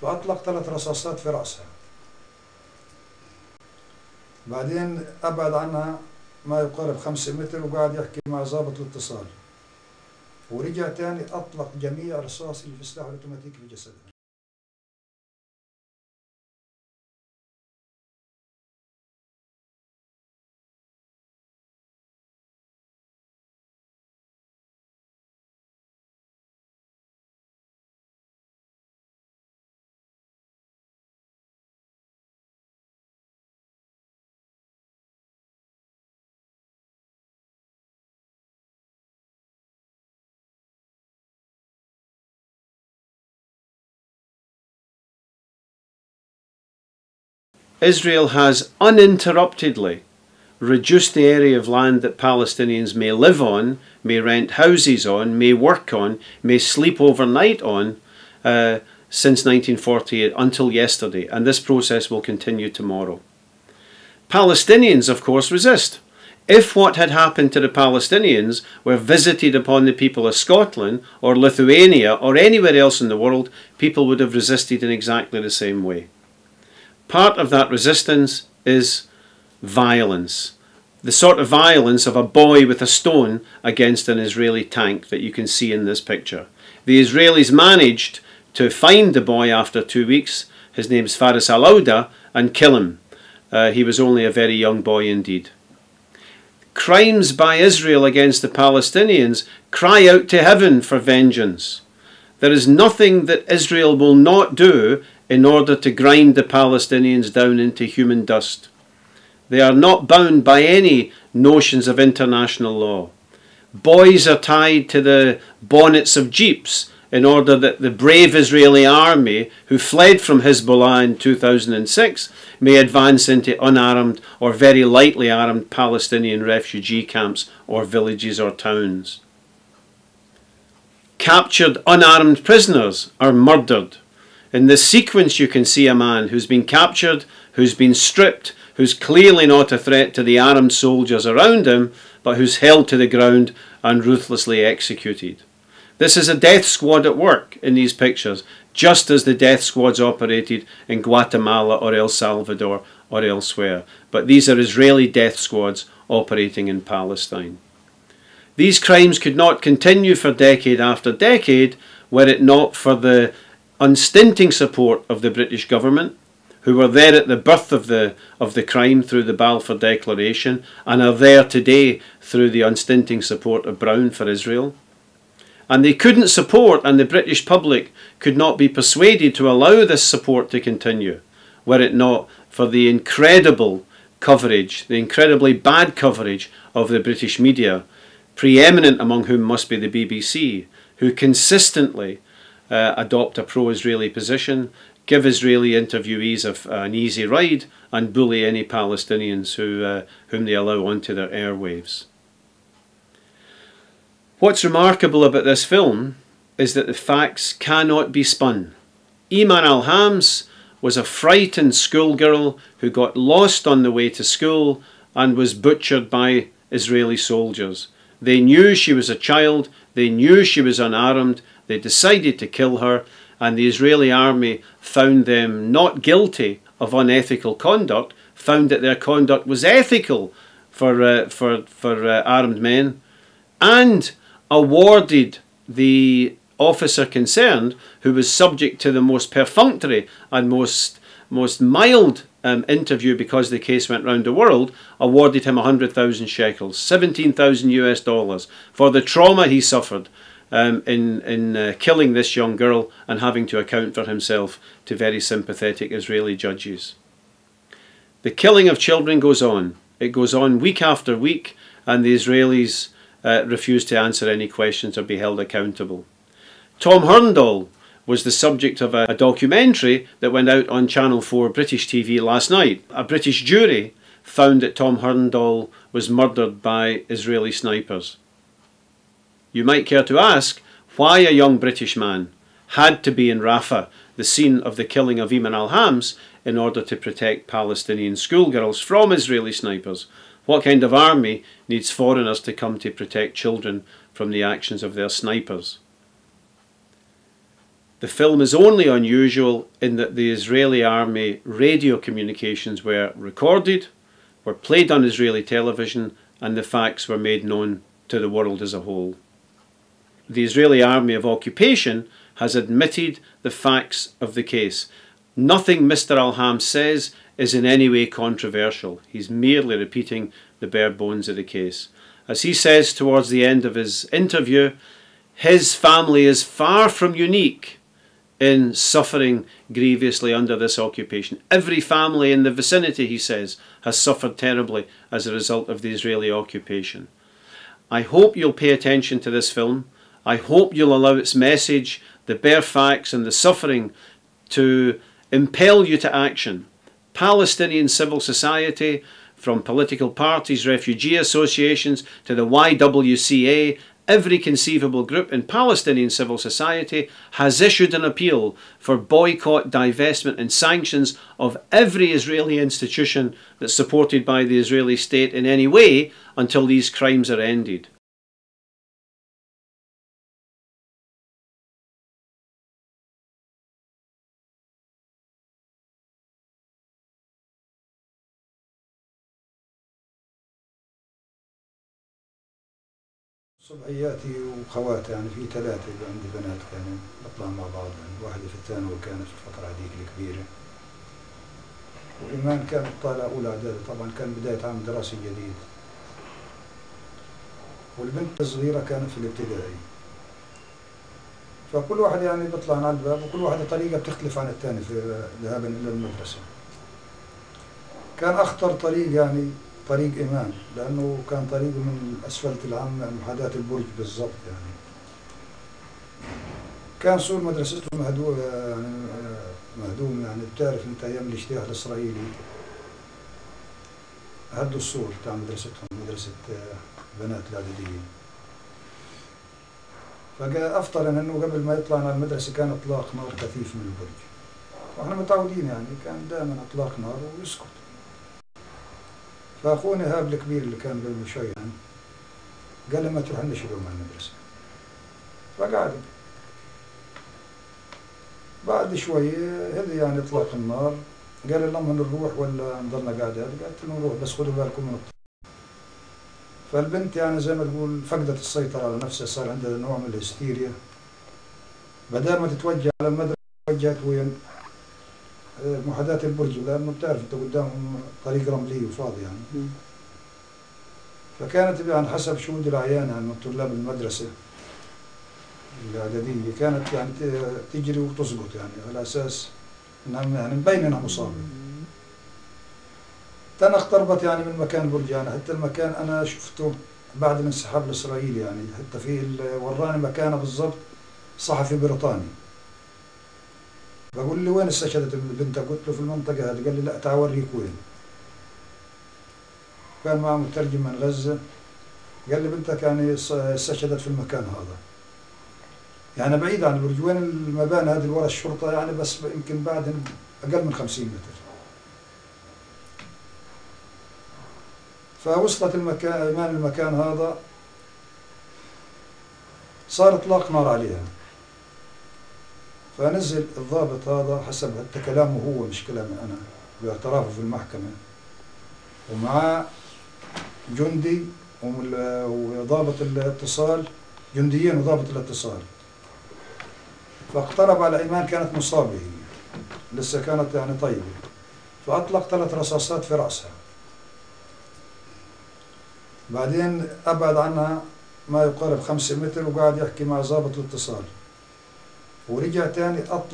فأطلق 3 رصاصات في رأسها. بعدين أبعد عنها ما يقارب 5 متر وقاعد يحكي مع ضابط الاتصال، ورجع تاني أطلق جميع رصاص اللي في السلاح الأوتوماتيكي في جسدها. Israel has uninterruptedly reduced the area of land that Palestinians may live on, may rent houses on, may work on, may sleep overnight on, since 1948 until yesterday, and this process will continue tomorrow. Palestinians, of course, resist. If what had happened to the Palestinians were visited upon the people of Scotland or Lithuania or anywhere else in the world, people would have resisted in exactly the same way. Part of that resistance is violence. The sort of violence of a boy with a stone against an Israeli tank that you can see in this picture. The Israelis managed to find the boy after 2 weeks. His name's Faris al-Auda, and kill him. He was only a very young boy indeed. Crimes by Israel against the Palestinians cry out to heaven for vengeance. There is nothing that Israel will not do in order to grind the Palestinians down into human dust. They are not bound by any notions of international law. Boys are tied to the bonnets of jeeps in order that the brave Israeli army who fled from Hezbollah in 2006 may advance into unarmed or very lightly armed Palestinian refugee camps or villages or towns. Captured unarmed prisoners are murdered. In this sequence you can see a man who's been captured, who's been stripped, who's clearly not a threat to the armed soldiers around him, but who's held to the ground and ruthlessly executed. This is a death squad at work in these pictures, just as the death squads operated in Guatemala or El Salvador or elsewhere. But these are Israeli death squads operating in Palestine. These crimes could not continue for decade after decade were it not for the unstinting support of the British government, who were there at the birth of the crime through the Balfour Declaration and are there today through the unstinting support of Brown for Israel. And they couldn't support, and the British public could not be persuaded to allow this support to continue, were it not for the incredible coverage, the incredibly bad coverage of the British media, preeminent among whom must be the BBC, who consistently adopt a pro-Israeli position, give Israeli interviewees an easy ride, and bully any Palestinians whom they allow onto their airwaves. What's remarkable about this film is that the facts cannot be spun. Iman al Hams was a frightened schoolgirl who got lost on the way to school and was butchered by Israeli soldiers. They knew she was a child, they knew she was unarmed, they decided to kill her, and the Israeli army found them not guilty of unethical conduct, found that their conduct was ethical for armed men, and awarded the officer concerned, who was subject to the most perfunctory and most mild interview because the case went round the world, awarded him 100,000 shekels, $17,000 for the trauma he suffered in killing this young girl and having to account for himself to very sympathetic Israeli judges. The killing of children goes on. It goes on week after week, and the Israelis refuse to answer any questions or be held accountable. Tom Hurndall was the subject of a documentary that went out on Channel 4 British TV last night. A British jury found that Tom Hurndall was murdered by Israeli snipers. You might care to ask why a young British man had to be in Rafah, the scene of the killing of Iman al Hams, in order to protect Palestinian schoolgirls from Israeli snipers. What kind of army needs foreigners to come to protect children from the actions of their snipers? The film is only unusual in that the Israeli army radio communications were recorded, were played on Israeli television, and the facts were made known to the world as a whole. The Israeli army of occupation has admitted the facts of the case. Nothing Mr. al Hams says is in any way controversial. He's merely repeating the bare bones of the case. As he says towards the end of his interview, his family is far from unique in suffering grievously under this occupation. Every family in the vicinity, he says, has suffered terribly as a result of the Israeli occupation. I hope you'll pay attention to this film. I hope you'll allow its message, the bare facts and the suffering to impel you to action. Palestinian civil society, from political parties, refugee associations to the YWCA, every conceivable group in Palestinian civil society has issued an appeal for boycott, divestment and sanctions of every Israeli institution that's supported by the Israeli state in any way until these crimes are ended. صبحياتي وخواتي يعني في ثلاثة عندي بنات كانوا نطلع مع بعض يعني واحدة في الثانوي وكانت في الفترة هذيك الكبيرة. وإيمان كانت طالعة أولى إعدادي، طبعا كان بداية عام دراسي جديد. والبنت الصغيرة كانت في الابتدائي. فكل واحد يعني بيطلع على الباب وكل واحدة طريقة بتختلف عن الثاني في ذهابا إلى المدرسة. كان أخطر طريق يعني طريق إيمان، لأنه كان طريقه من الأسفلت العام محاذاة البرج بالضبط يعني. كان سور مدرسته مهدوم يعني مهدوم يعني بتعرف أنت أيام الاجتياح الإسرائيلي هدوا السور بتاع مدرستهم، مدرسة بنات الإعدادية. فجاء أفترض أنه قبل ما يطلع على المدرسة كان إطلاق نار كثيف من البرج. وإحنا متعودين يعني كان دائما إطلاق نار ويسكت. فأخونا هاب الكبير اللي كان قبل شوي يعني قال لي ما تروح لنا اليوم على المدرسة. فقعد بعد شوي هذي يعني إطلاق النار، قال لي لما نروح ولا نضلنا قاعدة؟ قلت له نروح بس خذوا بالكم من الطريق. فالبنت يعني زي ما تقول فقدت السيطرة على نفسها، صار عندها نوع من الهستيريا. بدل ما تتوجه على المدرسة توجهت وين؟ محاذاة البرج، لأنه بتعرف أنت قدامهم طريق رملي وفاضي يعني. فكانت يعني حسب شهود العيان يعني من طلاب المدرسة الإعدادية كانت يعني تجري وتسقط يعني على أساس إنها يعني مبين إنها مصابة. أنا اقتربت يعني من مكان البرج يعني حتى المكان أنا شفته بعد الانسحاب الإسرائيلي يعني، حتى في وراني مكانه بالضبط صحفي بريطاني. بقول لي وين استشهدت البنت؟ قلت له في المنطقة هذه. قال لي لا تعال أوريك وين. كان معه مترجم من غزة، قال لي بنتك يعني استشهدت في المكان هذا. يعني بعيد عن البرج، وين المباني هذه ورا الشرطة يعني بس يمكن بعد أقل من 50 متر. فوصلت المكان هذا صار إطلاق نار عليها. فنزل الضابط هذا حسب حتى كلامه هو مش كلامي أنا باعترافه في المحكمة، ومعاه جندي وضابط الاتصال، جنديين وضابط الاتصال. فاقترب على إيمان، كانت مصابة هي لسه كانت يعني طيبة. فأطلق 3 رصاصات في رأسها. بعدين أبعد عنها ما يقارب 5 متر وقاعد يحكي مع ضابط الاتصال، ورجع تاني أطلق